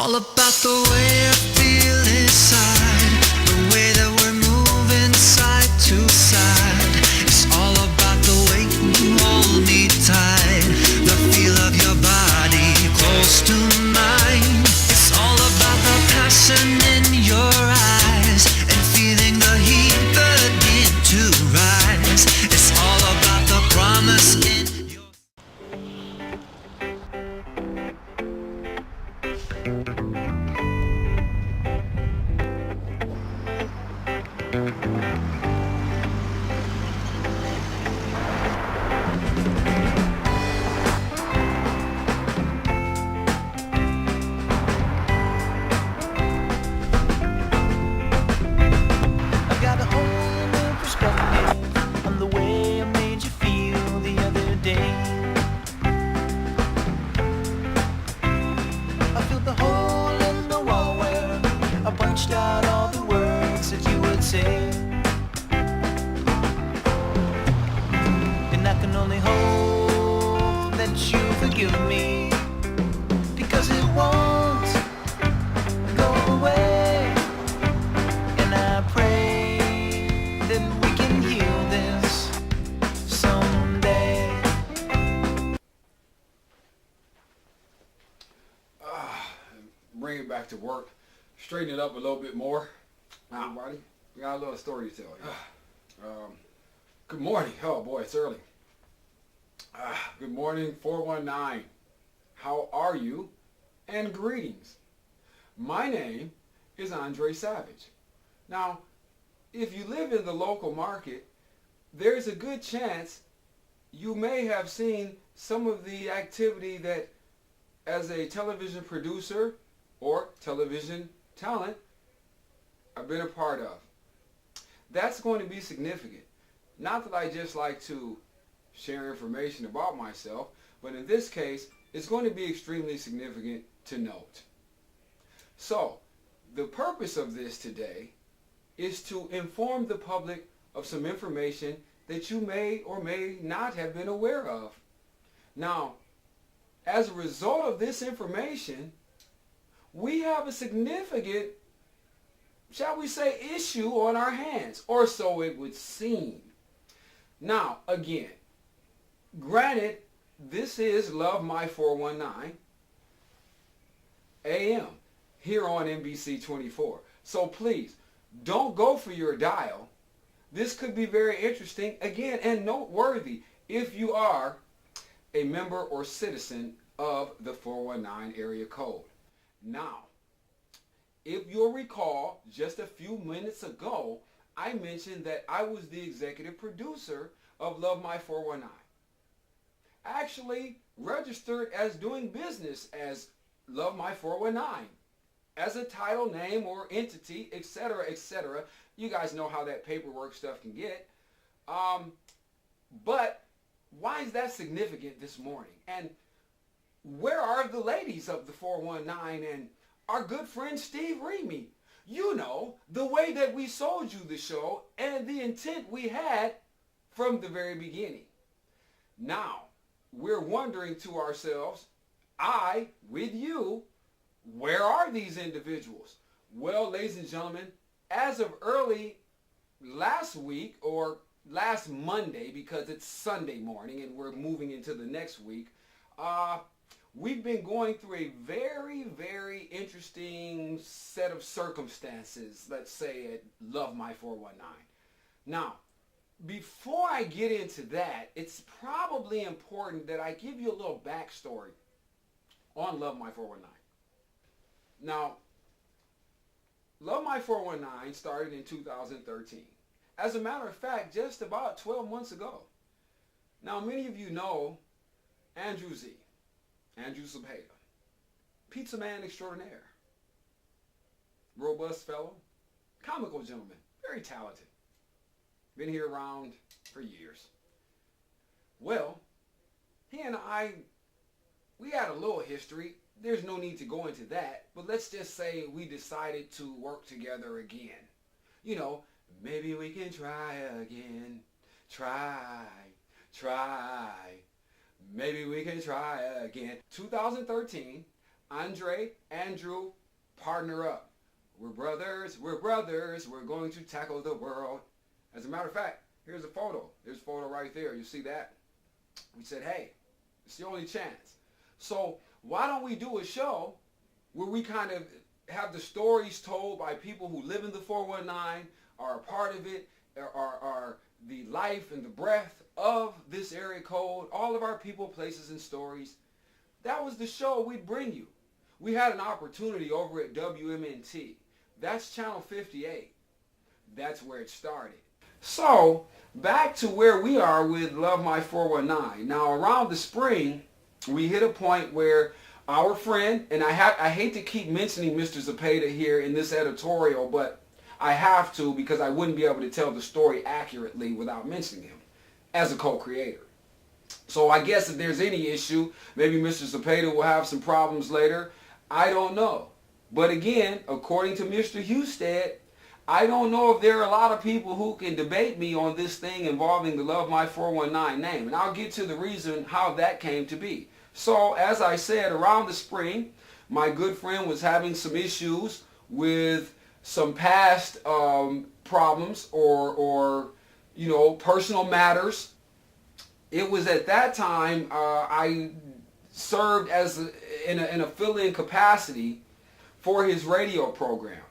all about the way I feel inside, the way that we're moving side to side. It's all about the way you hold me tight, the feel of your body close to mine. It's all about the passion in your eyes and feeling the heat begin to rise. It's all about the promise in your... I've got a whole new perspective on the way I made you feel the other day. I filled the hole in the wall where I punched out all the words that you would say. And I can only hope that you forgive me, because it won't go away. And I pray that we can heal this someday. Bring it back to work, straighten it up a little bit more. Everybody, we got a little story to tell you. Good morning. Oh boy, it's early. Good morning, 419. How are you? And greetings. My name is Andre Savage. Now, if you live in the local market, there's a good chance you may have seen some of the activity that, as a television producer or television talent, I've been a part of. That's going to be significant. Not that I just like to share information about myself, but in this case, it's going to be extremely significant to note. So, the purpose of this today is to inform the public of some information that you may or may not have been aware of. Now, as a result of this information, we have a significant, shall we say, issue on our hands, or so it would seem. Now, again, granted, this is LoveMy419 AM here on NBC 24. So please, don't go for your dial. This could be very interesting, again, and noteworthy if you are a member or citizen of the 419 area code. Now, if you'll recall, just a few minutes ago, I mentioned that I was the executive producer of LoveMy419. Actually registered as doing business as LoveMy419, as a title, name, or entity, etc., etc. You guys know how that paperwork stuff can get. But why is that significant this morning? And where are the ladies of the 419 and our good friend Steve Remy? You know, the way that we sold you the show and the intent we had from the very beginning. Now, we're wondering to ourselves, I, with you, where are these individuals? Well, ladies and gentlemen, as of early last week, or last Monday, because it's Sunday morning and we're moving into the next week, we've been going through a very, very interesting set of circumstances, let's say at LoveMy419. Now, before I get into that, it's probably important that I give you a little backstory on LoveMy419. Now, LoveMy419 started in 2013. As a matter of fact, just about 12 months ago. Now, many of you know Andrew Z, Andrew Zepeda, pizza man extraordinaire, robust fellow, comical gentleman, very talented. Been here around for years. Well, he and I, we had a little history. There's no need to go into that, but let's just say we decided to work together again. You know, maybe we can try again. Try. Maybe we can try again. 2013, Andrew, partner up. We're brothers, we're going to tackle the world. As a matter of fact, here's a photo. There's a photo right there. You see that? We said, hey, it's the only chance. So why don't we do a show where we kind of have the stories told by people who live in the 419, are a part of it, are the life and the breath of this area code, all of our people, places, and stories. That was the show we'd bring you. We had an opportunity over at WMNT. That's channel 58. That's where it started. So back to where we are with LoveMy419. Now around the spring, we hit a point where our friend, and I hate to keep mentioning Mr. Zapata here in this editorial, but I have to because I wouldn't be able to tell the story accurately without mentioning him as a co-creator. So I guess if there's any issue, maybe Mr. Zapata will have some problems later. I don't know. But again, according to Mr. Husted, I don't know if there are a lot of people who can debate me on this thing involving the LoveMy419 name. And I'll get to the reason how that came to be. So, as I said, around the spring, my good friend was having some issues with some past problems or personal matters. It was at that time I served as in a fill-in capacity for his radio program.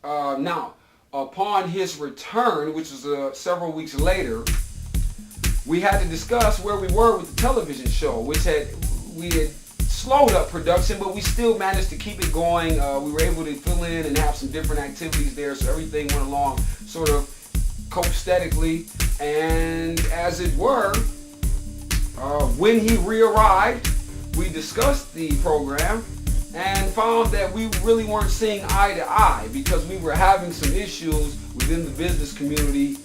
Now, upon his return, which was several weeks later, we had to discuss where we were with the television show, which we had slowed up production, but we still managed to keep it going. We were able to fill in and have some different activities there, so everything went along sort of copacetically. And as it were, when he re-arrived, we discussed the program and found that we really weren't seeing eye to eye because we were having some issues within the business community,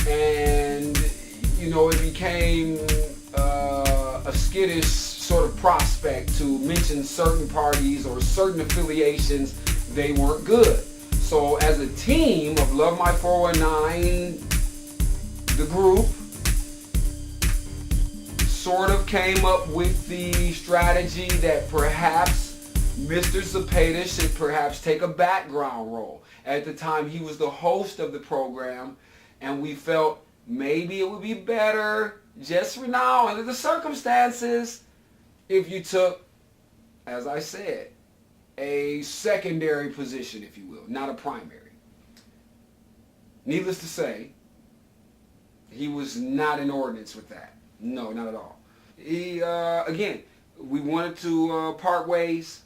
and it became a skittish sort of prospect to mention certain parties or certain affiliations. They weren't good. So as a team of LoveMy419, the group sort of came up with the strategy that perhaps Mr. Zapata should perhaps take a background role. At the time, he was the host of the program, and we felt maybe it would be better just for now, under the circumstances, if you took, as I said, a secondary position, if you will, not a primary. Needless to say, he was not in ordinance with that. No, not at all. Again, we wanted to part ways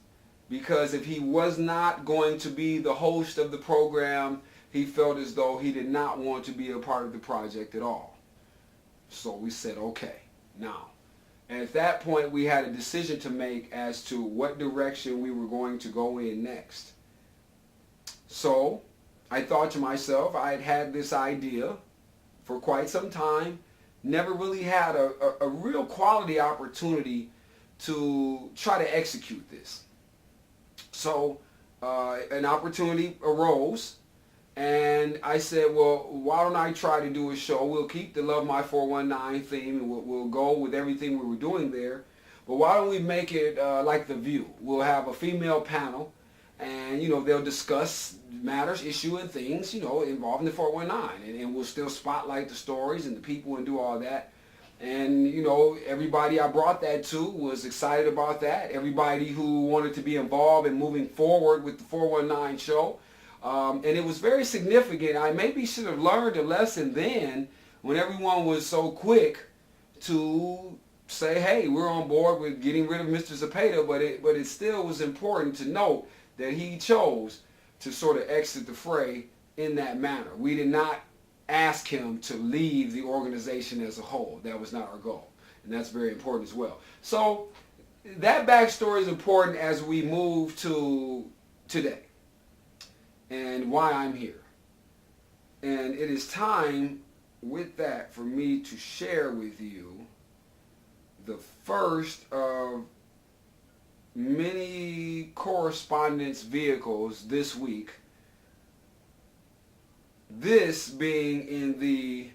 because if he was not going to be the host of the program, he felt as though he did not want to be a part of the project at all. So we said, okay. Now, at that point, we had a decision to make as to what direction we were going to go in next. So I thought to myself, I had had this idea for quite some time, never really had a real quality opportunity to try to execute this. So an opportunity arose, and I said, well, why don't I try to do a show? We'll keep the LoveMy419 theme, and we'll go with everything we were doing there. But why don't we make it like The View? We'll have a female panel, and, they'll discuss matters, issue, and things, involving the 419. And we'll still spotlight the stories and the people and do all that. And, everybody I brought that to was excited about that. Everybody who wanted to be involved in moving forward with the 419 show. And it was very significant. I maybe should have learned a lesson then when everyone was so quick to say, hey, we're on board with getting rid of Mr. Zapata, but it still was important to note that he chose to sort of exit the fray in that manner. We did not ask him to leave the organization as a whole. That was not our goal. And that's very important as well. So that backstory is important as we move to today and why I'm here. And it is time with that for me to share with you the first of many correspondence vehicles this week. This being in the,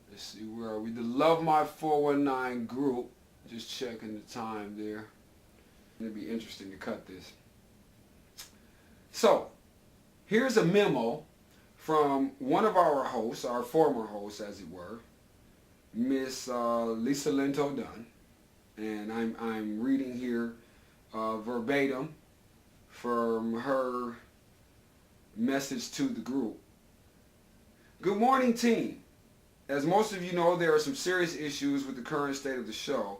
let's see, where are we? The LoveMy419 group. Just checking the time there. It'd be interesting to cut this. So, here's a memo from one of our hosts, our former hosts, as it were, Miss Lisa Linto Dunn, and I'm reading here verbatim from her message to the group. Good morning, team. As most of you know, there are some serious issues with the current state of the show.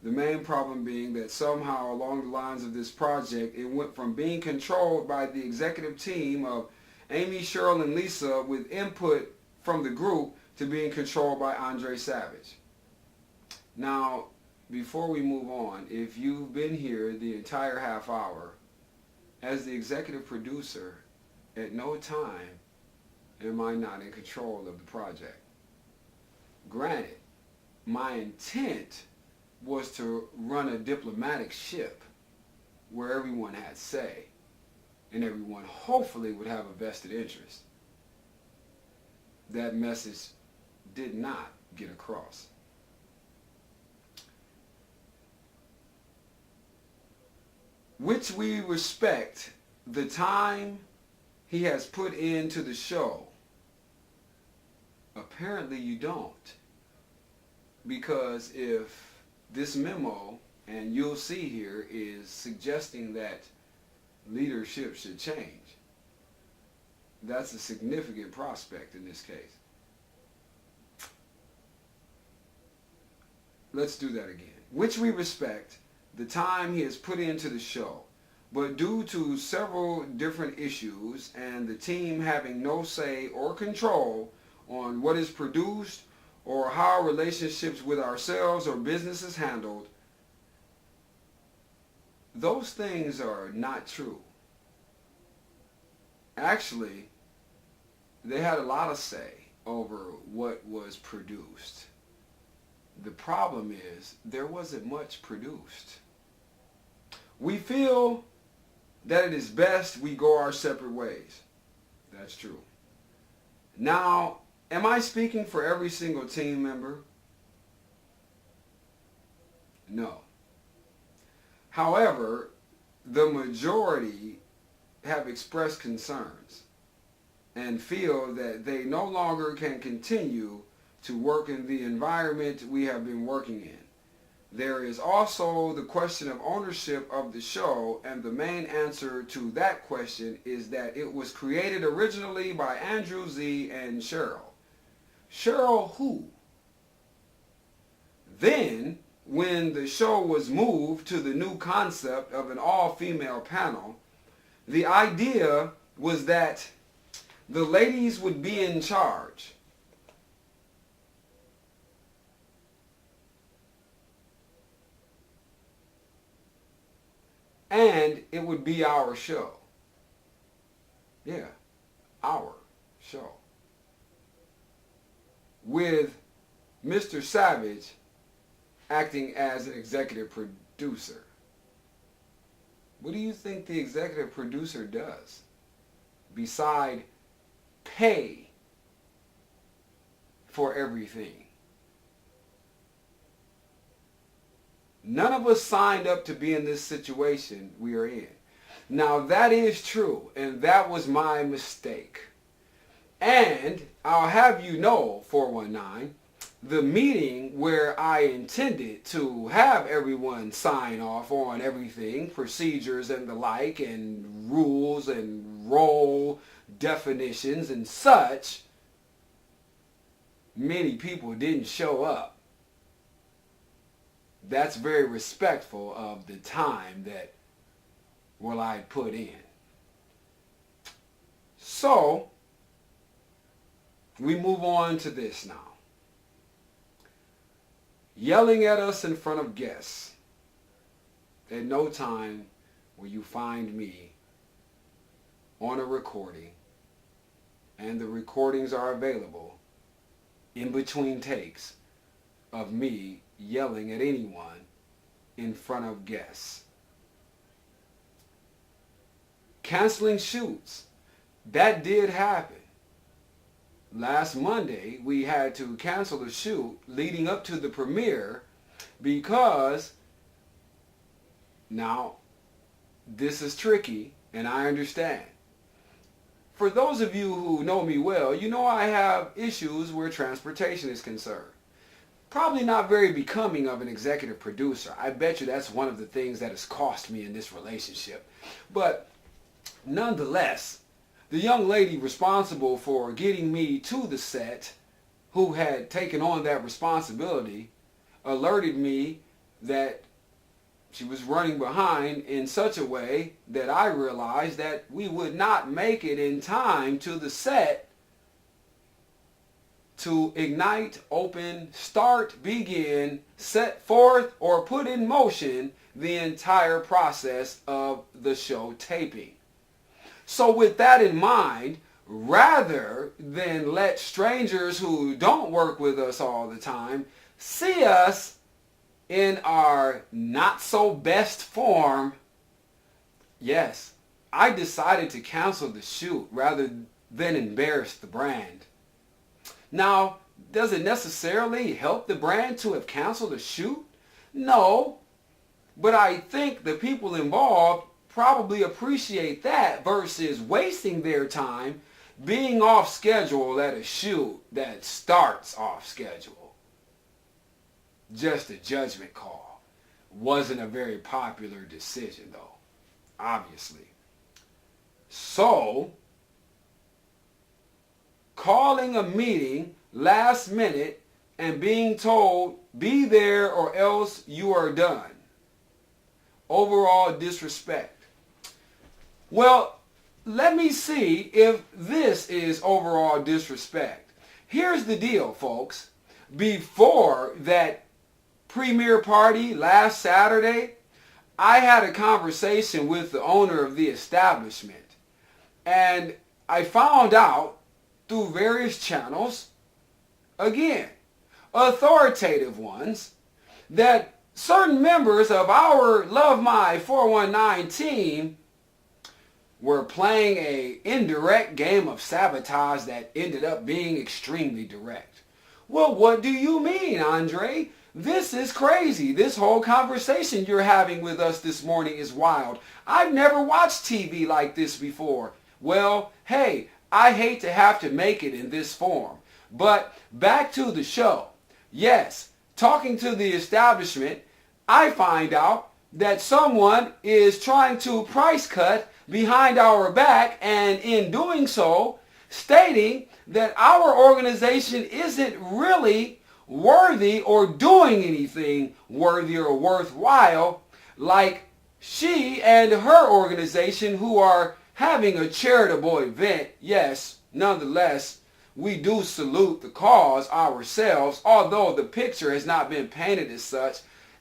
The main problem being that somehow along the lines of this project, it went from being controlled by the executive team of Amy, Cheryl, and Lisa with input from the group to being controlled by Andre Savage. Now, before we move on, if you've been here the entire half hour, as the executive producer, at no time am I not in control of the project. Granted, my intent was to run a diplomatic ship where everyone had say and everyone hopefully would have a vested interest. That message did not get across. Which we respect the time he has put into the show. Apparently you don't. Because if this memo, and you'll see here, is suggesting that leadership should change, that's a significant prospect in this case. Let's do that again. Which we respect the time he has put into the show, but due to several different issues and the team having no say or control on what is produced or how relationships with ourselves or business is handled, those things are not true. Actually, they had a lot of say over what was produced. The problem is there wasn't much produced. We feel that it is best we go our separate ways. That's true. Now, am I speaking for every single team member? No. However, the majority have expressed concerns and feel that they no longer can continue to work in the environment we have been working in. There is also the question of ownership of the show, and the main answer to that question is that it was created originally by Andrew Z and Cheryl. Cheryl who? Then, when the show was moved to the new concept of an all-female panel, the idea was that the ladies would be in charge. And it would be our show. Yeah, our show. With Mr. Savage acting as an executive producer. What do you think the executive producer does beside pay for everything? None of us signed up to be in this situation we are in. Now that is true, and that was my mistake. And I'll have you know, 419, the meeting where I intended to have everyone sign off on everything, procedures and the like, and rules and role definitions and such, many people didn't show up. That's very respectful of the time that, well, I put in. So, we move on to this now. Yelling at us in front of guests. At no time will you find me on a recording, and the recordings are available in between takes of me yelling at anyone in front of guests. Canceling shoots. That did happen. Last Monday, we had to cancel the shoot leading up to the premiere because, now, this is tricky, and I understand. For those of you who know me well, you know I have issues where transportation is concerned. Probably not very becoming of an executive producer. I bet you that's one of the things that has cost me in this relationship. But nonetheless, the young lady responsible for getting me to the set, who had taken on that responsibility, alerted me that she was running behind in such a way that I realized that we would not make it in time to the set to ignite, open, start, begin, set forth, or put in motion the entire process of the show taping. So with that in mind, rather than let strangers who don't work with us all the time see us in our not so best form, yes, I decided to cancel the shoot rather than embarrass the brand. Now, does it necessarily help the brand to have canceled a shoot? No, but I think the people involved probably appreciate that versus wasting their time being off schedule at a shoot that starts off schedule. Just a judgment call. Wasn't a very popular decision though, obviously. So, calling a meeting last minute and being told, be there or else you are done. Overall disrespect. Well, let me see if this is overall disrespect. Here's the deal, folks. Before that premiere party last Saturday, I had a conversation with the owner of the establishment. And I found out through various channels, again, authoritative ones, that certain members of our LoveMy419 team were playing an indirect game of sabotage that ended up being extremely direct. Well, what do you mean, Andre? This is crazy. This whole conversation you're having with us this morning is wild. I've never watched TV like this before. Well, hey, I hate to have to make it in this form. But back to the show. Yes, talking to the establishment, I find out that someone is trying to price cut behind our back, and in doing so, stating that our organization isn't really worthy or doing anything worthy or worthwhile like she and her organization, who are having a charitable event. Yes, nonetheless, we do salute the cause ourselves, although the picture has not been painted as such.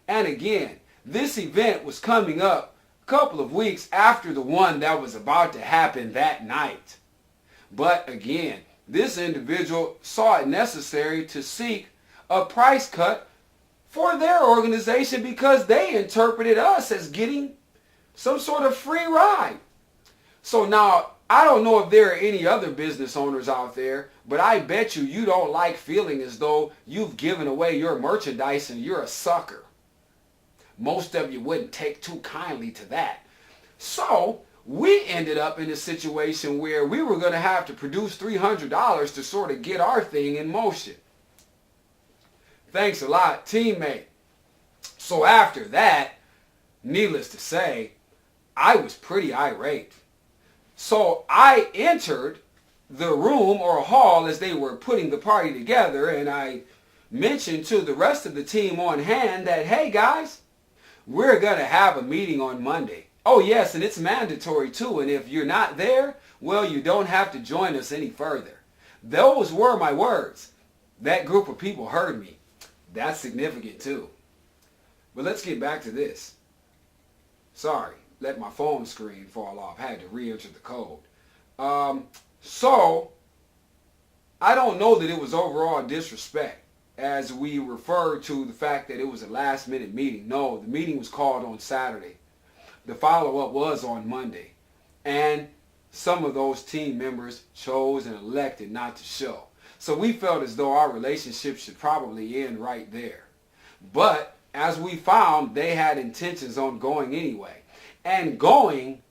And again, this event was coming up a couple of weeks after the one that was about to happen that night. But again, this individual saw it necessary to seek a price cut for their organization because they interpreted us as getting some sort of free ride. So now, I don't know if there are any other business owners out there, but I bet you don't like feeling as though you've given away your merchandise and you're a sucker. Most of you wouldn't take too kindly to that. So we ended up in a situation where we were going to have to produce $300 to sort of get our thing in motion. Thanks a lot, teammate. So after that, needless to say, I was pretty irate. So I entered the room or hall as they were putting the party together, and I mentioned to the rest of the team on hand that, hey guys, we're going to have a meeting on Monday. Oh yes, and it's mandatory too, and if you're not there, well, you don't have to join us any further. Those were my words. That group of people heard me. That's significant too. But let's get back to this. Sorry, let my phone screen fall off. I had to re-enter the code. So, I don't know that it was overall disrespect as we refer to the fact that it was a last minute meeting. No, the meeting was called on Saturday. The follow-up was on Monday. And some of those team members chose and elected not to show. So we felt as though our relationship should probably end right there. But as we found, they had intentions on going anyway. and going,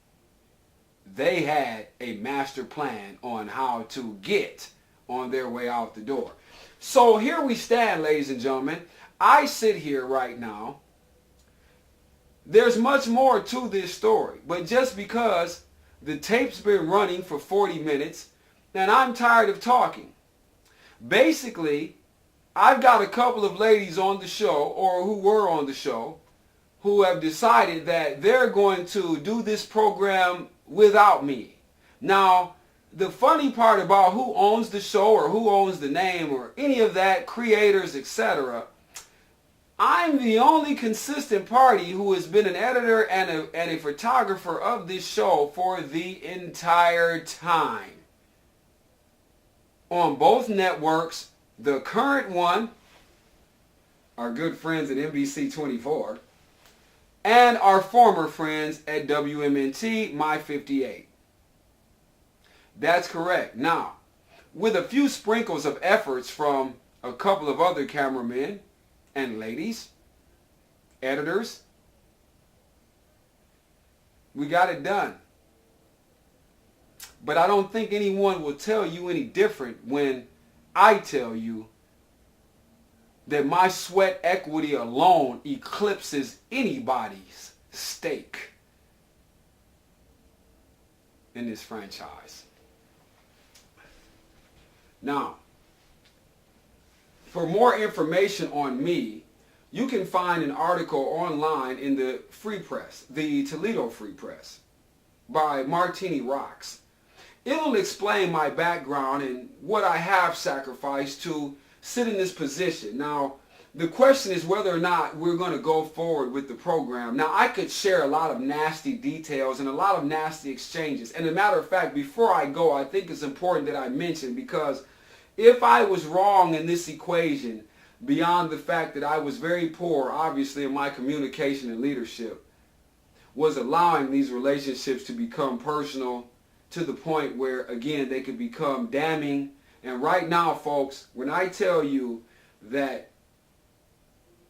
they had a master plan on how to get on their way out the door. So here we stand, ladies and gentlemen. I sit here right now. There's much more to this story, but just because the tape's been running for 40 minutes and I'm tired of talking. Basically, I've got a couple of ladies on the show, or who were on the show, who have decided that they're going to do this program without me. Now, the funny part about who owns the show or who owns the name or any of that, creators, etc., I'm the only consistent party who has been an editor and a photographer of this show for the entire time. On both networks, the current one, our good friends at NBC 24, and our former friends at WMNT, My 58. That's correct. Now, with a few sprinkles of efforts from a couple of other cameramen and ladies, editors, we got it done. But I don't think anyone will tell you any different when I tell you that my sweat equity alone eclipses anybody's stake in this franchise. Now, for more information on me, you can find an article online in the Free Press, the Toledo Free Press, by Martini Rocks. It'll explain my background and what I have sacrificed to sit in this position. Now, the question is whether or not we're going to go forward with the program. Now, I could share a lot of nasty details and a lot of nasty exchanges. And as a matter of fact, before I go, I think it's important that I mention, because if I was wrong in this equation, beyond the fact that I was very poor, obviously, in my communication and leadership, was allowing these relationships to become personal to the point where, again, they could become damning. And right now, folks, when I tell you that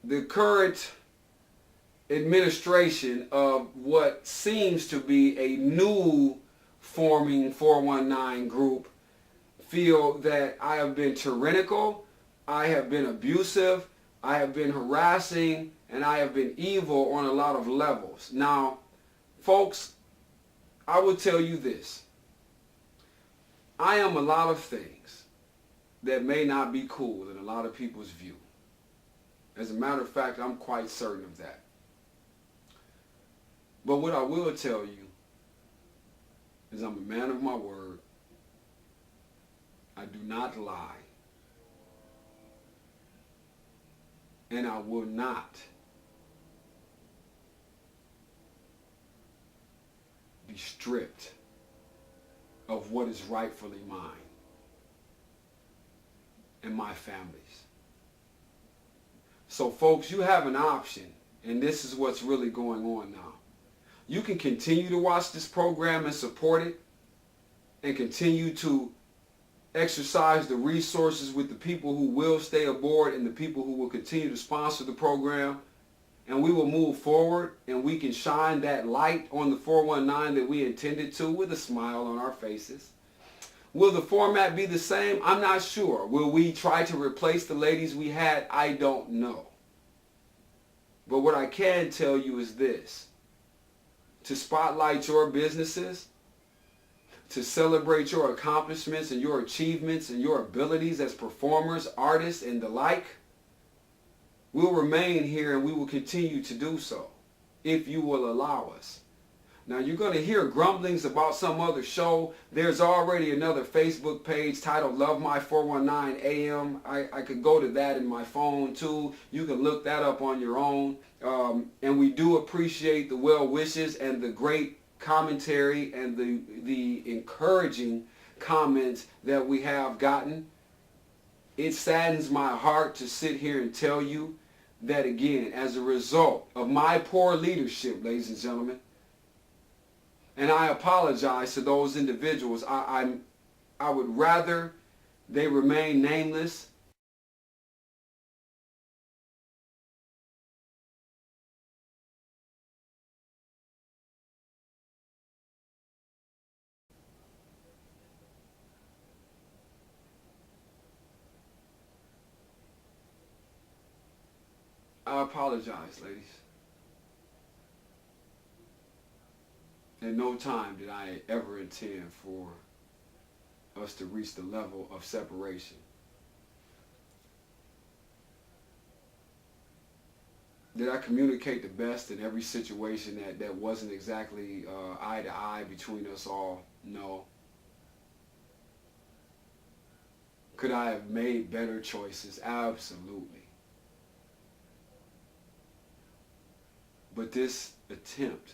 the current administration of what seems to be a new forming 419 group feel that I have been tyrannical, I have been abusive, I have been harassing, and I have been evil on a lot of levels. Now, folks, I will tell you this. I am a lot of things that may not be cool in a lot of people's view. As a matter of fact, I'm quite certain of that. But what I will tell you is I'm a man of my word. I do not lie. And I will not be stripped of what is rightfully mine and my family's. So folks, you have an option, and this is what's really going on now. You can continue to watch this program and support it, and continue to exercise the resources with the people who will stay aboard and the people who will continue to sponsor the program, and we will move forward, and we can shine that light on the 419 that we intended to, with a smile on our faces. Will the format be the same? I'm not sure. Will we try to replace the ladies we had? I don't know. But what I can tell you is this: to spotlight your businesses, to celebrate your accomplishments and your achievements and your abilities as performers, artists, and the like, we'll remain here, and we will continue to do so if you will allow us. Now, you're going to hear grumblings about some other show. There's already another Facebook page titled LoveMy419 AM. I could go to that in my phone too. You can look that up on your own. And we do appreciate the well wishes and the great commentary and the encouraging comments that we have gotten. It saddens my heart to sit here and tell you that, again, as a result of my poor leadership, ladies and gentlemen, and I apologize to those individuals. I would rather they remain nameless I apologize, ladies. At no time did I ever intend for us to reach the level of separation. Did I communicate the best in every situation that wasn't exactly eye to eye between us all? No. Could I have made better choices? Absolutely. But this attempt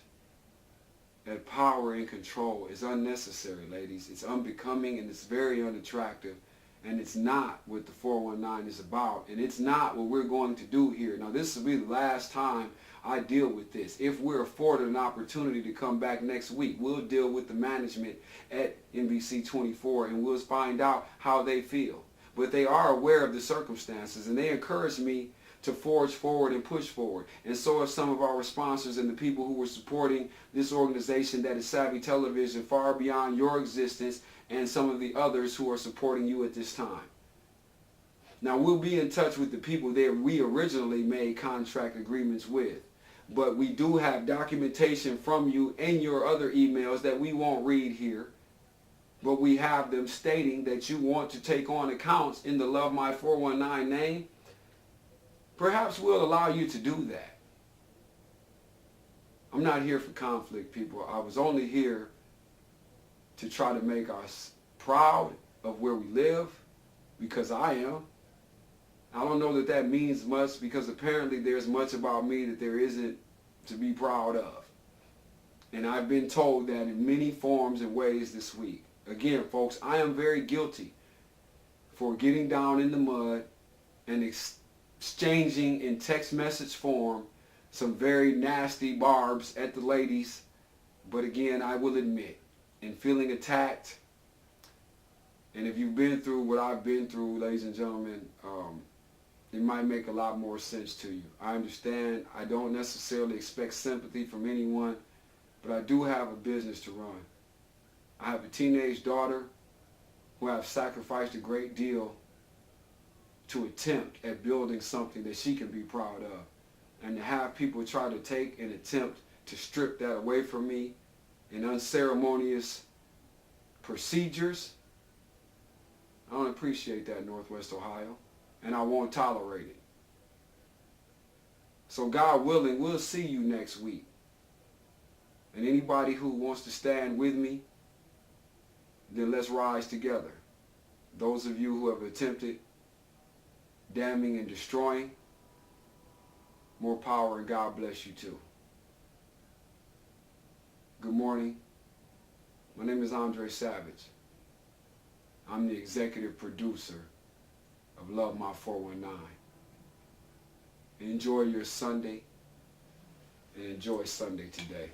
at power and control is unnecessary, ladies. It's unbecoming and it's very unattractive. And it's not what the 419 is about. And it's not what we're going to do here. Now, this will be the last time I deal with this. If we're afforded an opportunity to come back next week, we'll deal with the management at NBC 24 and we'll find out how they feel. But they are aware of the circumstances and they encourage me to forge forward and push forward. And so are some of our sponsors and the people who were supporting this organization that is Savvy Television far beyond your existence, and some of the others who are supporting you at this time. Now, we'll be in touch with the people that we originally made contract agreements with. But we do have documentation from you in your other emails that we won't read here. But we have them stating that you want to take on accounts in the LoveMy419 name. Perhaps we'll allow you to do that. I'm not here for conflict, people. I was only here to try to make us proud of where we live, because I am. I don't know that that means much, because apparently there's much about me that there isn't to be proud of. And I've been told that in many forms and ways this week. Again, folks, I am very guilty for getting down in the mud and exchanging in text message form some very nasty barbs at the ladies. But again, I will admit, and feeling attacked, and if you've been through what I've been through, ladies and gentlemen, it might make a lot more sense to you. I understand I don't necessarily expect sympathy from anyone, but I do have a business to run. I have a teenage daughter who I've sacrificed a great deal to attempt at building something that she can be proud of. And to have people try to take and attempt to strip that away from me in unceremonious procedures, I don't appreciate that, Northwest Ohio, and I won't tolerate it. So God willing, we'll see you next week. And anybody who wants to stand with me, then let's rise together. Those of you who have attempted damning and destroying, more power, and God bless you too. Good morning. My name is Andre Savage. I'm the executive producer of LoveMy419. Enjoy your Sunday and enjoy Sunday today.